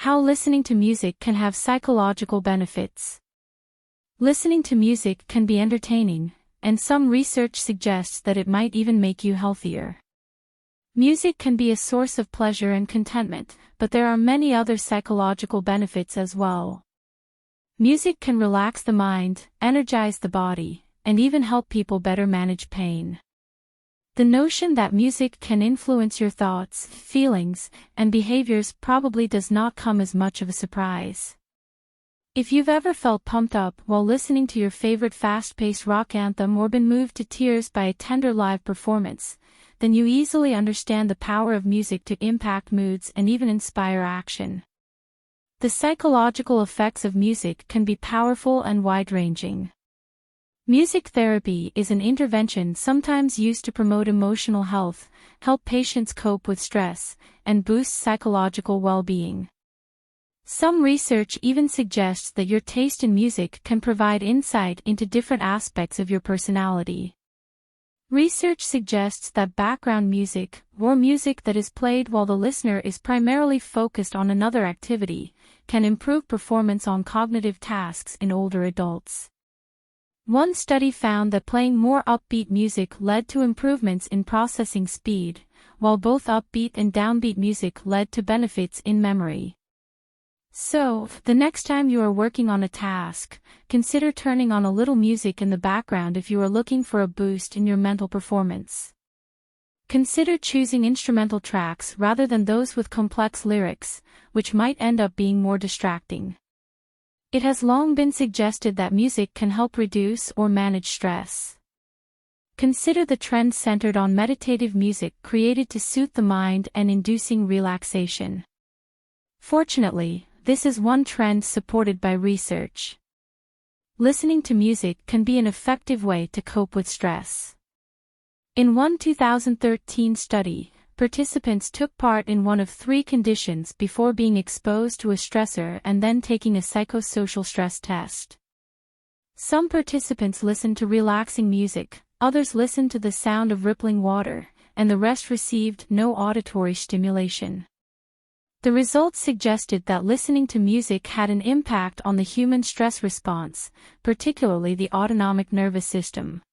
How listening to music can have psychological benefits. Listening to music can be entertaining, and some research suggests that it might even make you healthier. Music can be a source of pleasure and contentment, but there are many other psychological benefits as well. Music can relax the mind, energize the body, and even help people better manage pain. The notion that music can influence your thoughts, feelings, and behaviors probably does not come as much of a surprise. If you've ever felt pumped up while listening to your favorite fast-paced rock anthem or been moved to tears by a tender live performance, then you easily understand the power of music to impact moods and even inspire action. The psychological effects of music can be powerful and wide-ranging. Music therapy is an intervention sometimes used to promote emotional health, help patients cope with stress, and boost psychological well-being. Some research even suggests that your taste in music can provide insight into different aspects of your personality. Research suggests that background music, or music that is played while the listener is primarily focused on another activity, can improve performance on cognitive tasks in older adults. One study found that playing more upbeat music led to improvements in processing speed, while both upbeat and downbeat music led to benefits in memory. So, the next time you are working on a task, consider turning on a little music in the background if you are looking for a boost in your mental performance. Consider choosing instrumental tracks rather than those with complex lyrics, which might end up being more distracting. It has long been suggested that music can help reduce or manage stress. Consider the trend centered on meditative music created to soothe the mind and inducing relaxation. Fortunately, this is one trend supported by research. Listening to music can be an effective way to cope with stress. In one 2013 study, participants took part in one of 3 conditions before being exposed to a stressor and then taking a psychosocial stress test. Some participants listened to relaxing music, others listened to the sound of rippling water, and the rest received no auditory stimulation. The results suggested that listening to music had an impact on the human stress response, particularly the autonomic nervous system.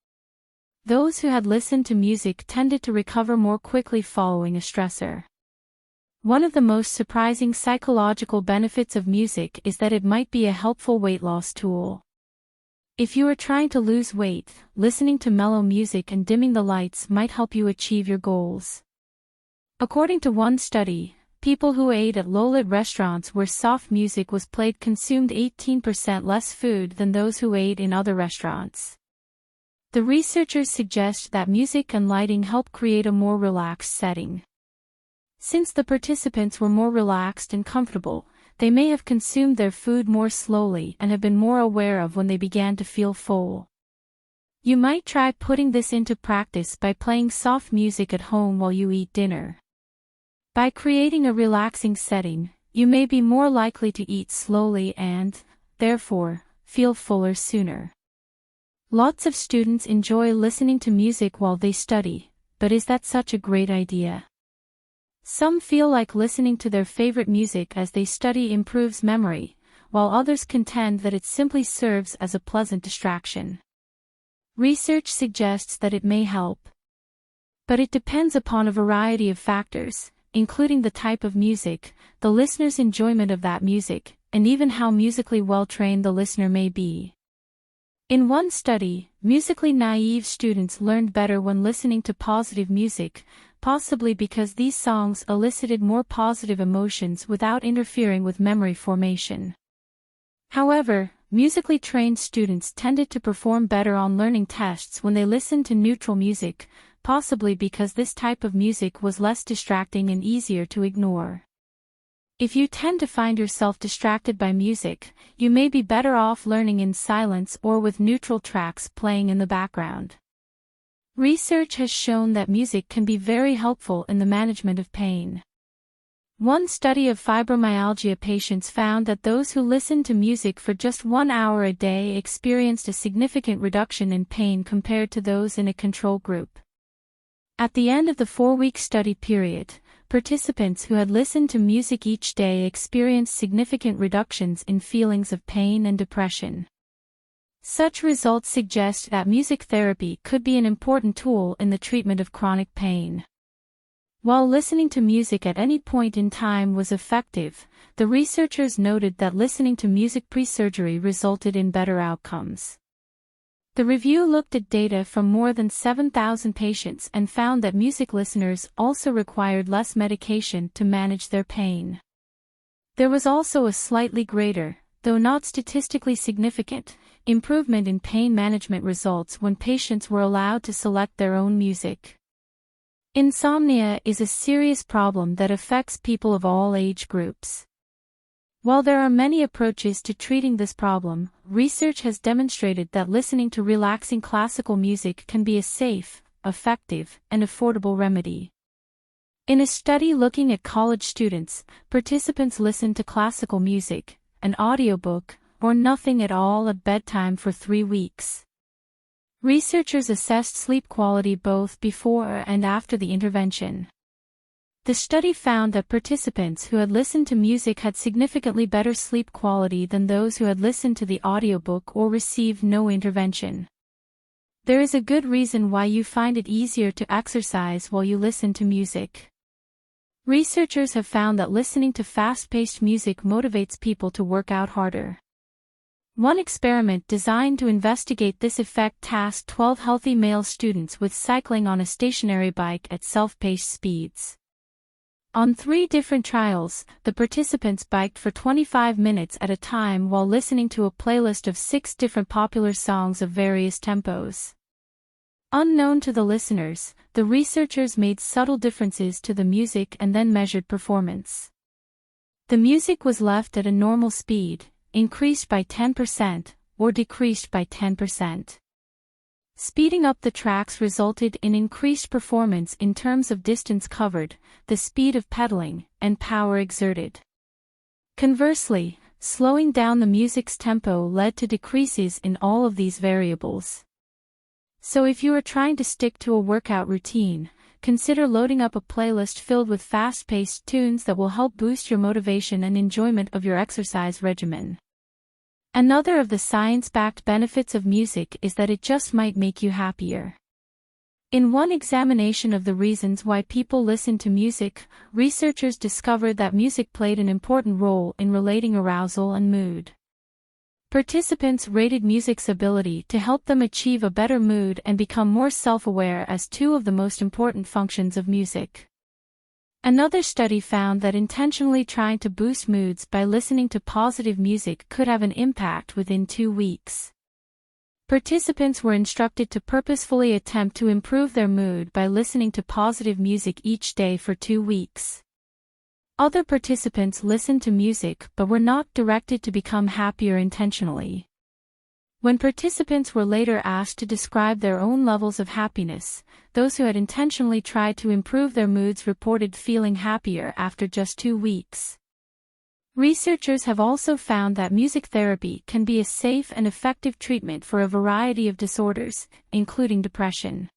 Those who had listened to music tended to recover more quickly following a stressor. One of the most surprising psychological benefits of music is that it might be a helpful weight loss tool. If you are trying to lose weight, listening to mellow music and dimming the lights might help you achieve your goals. According to one study, people who ate at low-lit restaurants where soft music was played consumed 18% less food than those who ate in other restaurants. The researchers suggest that music and lighting help create a more relaxed setting. Since the participants were more relaxed and comfortable, they may have consumed their food more slowly and have been more aware of when they began to feel full. You might try putting this into practice by playing soft music at home while you eat dinner. By creating a relaxing setting, you may be more likely to eat slowly and, therefore, feel fuller sooner. Lots of students enjoy listening to music while they study, but is that such a great idea? Some feel like listening to their favorite music as they study improves memory, while others contend that it simply serves as a pleasant distraction. Research suggests that it may help. But it depends upon a variety of factors, including the type of music, the listener's enjoyment of that music, and even how musically well-trained the listener may be. In one study, musically naive students learned better when listening to positive music, possibly because these songs elicited more positive emotions without interfering with memory formation. However, musically trained students tended to perform better on learning tests when they listened to neutral music, possibly because this type of music was less distracting and easier to ignore. If you tend to find yourself distracted by music, you may be better off learning in silence or with neutral tracks playing in the background. Research has shown that music can be very helpful in the management of pain. One study of fibromyalgia patients found that those who listened to music for just 1 hour a day experienced a significant reduction in pain compared to those in a control group. At the end of the 4-week study period, participants who had listened to music each day experienced significant reductions in feelings of pain and depression. Such results suggest that music therapy could be an important tool in the treatment of chronic pain. While listening to music at any point in time was effective, the researchers noted that listening to music pre-surgery resulted in better outcomes. The review looked at data from more than 7,000 patients and found that music listeners also required less medication to manage their pain. There was also a slightly greater, though not statistically significant, improvement in pain management results when patients were allowed to select their own music. Insomnia is a serious problem that affects people of all age groups. While there are many approaches to treating this problem, research has demonstrated that listening to relaxing classical music can be a safe, effective, and affordable remedy. In a study looking at college students, participants listened to classical music, an audiobook, or nothing at all at bedtime for 3 weeks. Researchers assessed sleep quality both before and after the intervention. The study found that participants who had listened to music had significantly better sleep quality than those who had listened to the audiobook or received no intervention. There is a good reason why you find it easier to exercise while you listen to music. Researchers have found that listening to fast-paced music motivates people to work out harder. One experiment designed to investigate this effect tasked 12 healthy male students with cycling on a stationary bike at self-paced speeds. On 3 different trials, the participants biked for 25 minutes at a time while listening to a playlist of 6 different popular songs of various tempos. Unknown to the listeners, the researchers made subtle differences to the music and then measured performance. The music was left at a normal speed, increased by 10%, or decreased by 10%. Speeding up the tracks resulted in increased performance in terms of distance covered, the speed of pedaling, and power exerted. Conversely, slowing down the music's tempo led to decreases in all of these variables. So if you are trying to stick to a workout routine, consider loading up a playlist filled with fast-paced tunes that will help boost your motivation and enjoyment of your exercise regimen. Another of the science-backed benefits of music is that it just might make you happier. In one examination of the reasons why people listen to music, researchers discovered that music played an important role in relating arousal and mood. Participants rated music's ability to help them achieve a better mood and become more self-aware as 2 of the most important functions of music. Another study found that intentionally trying to boost moods by listening to positive music could have an impact within 2 weeks. Participants were instructed to purposefully attempt to improve their mood by listening to positive music each day for 2 weeks. Other participants listened to music but were not directed to become happier intentionally. When participants were later asked to describe their own levels of happiness, those who had intentionally tried to improve their moods reported feeling happier after just 2 weeks. Researchers have also found that music therapy can be a safe and effective treatment for a variety of disorders, including depression.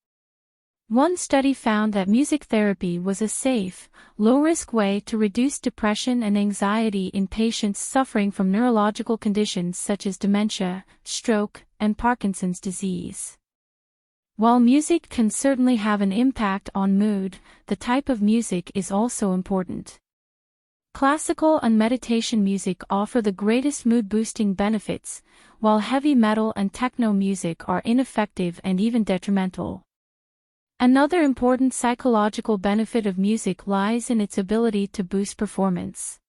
One study found that music therapy was a safe, low-risk way to reduce depression and anxiety in patients suffering from neurological conditions such as dementia, stroke, and Parkinson's disease. While music can certainly have an impact on mood, the type of music is also important. Classical and meditation music offer the greatest mood-boosting benefits, while heavy metal and techno music are ineffective and even detrimental. Another important psychological benefit of music lies in its ability to boost performance.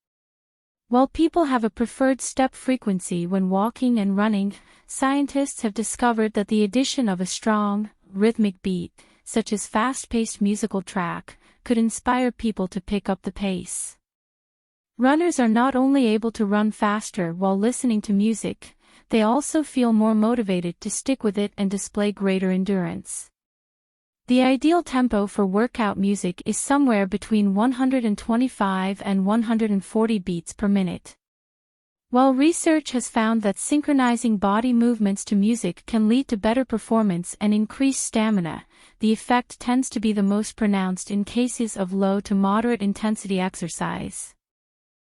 While people have a preferred step frequency when walking and running, scientists have discovered that the addition of a strong, rhythmic beat, such as fast-paced musical track, could inspire people to pick up the pace. Runners are not only able to run faster while listening to music, they also feel more motivated to stick with it and display greater endurance. The ideal tempo for workout music is somewhere between 125 and 140 beats per minute. While research has found that synchronizing body movements to music can lead to better performance and increased stamina, the effect tends to be the most pronounced in cases of low to moderate intensity exercise.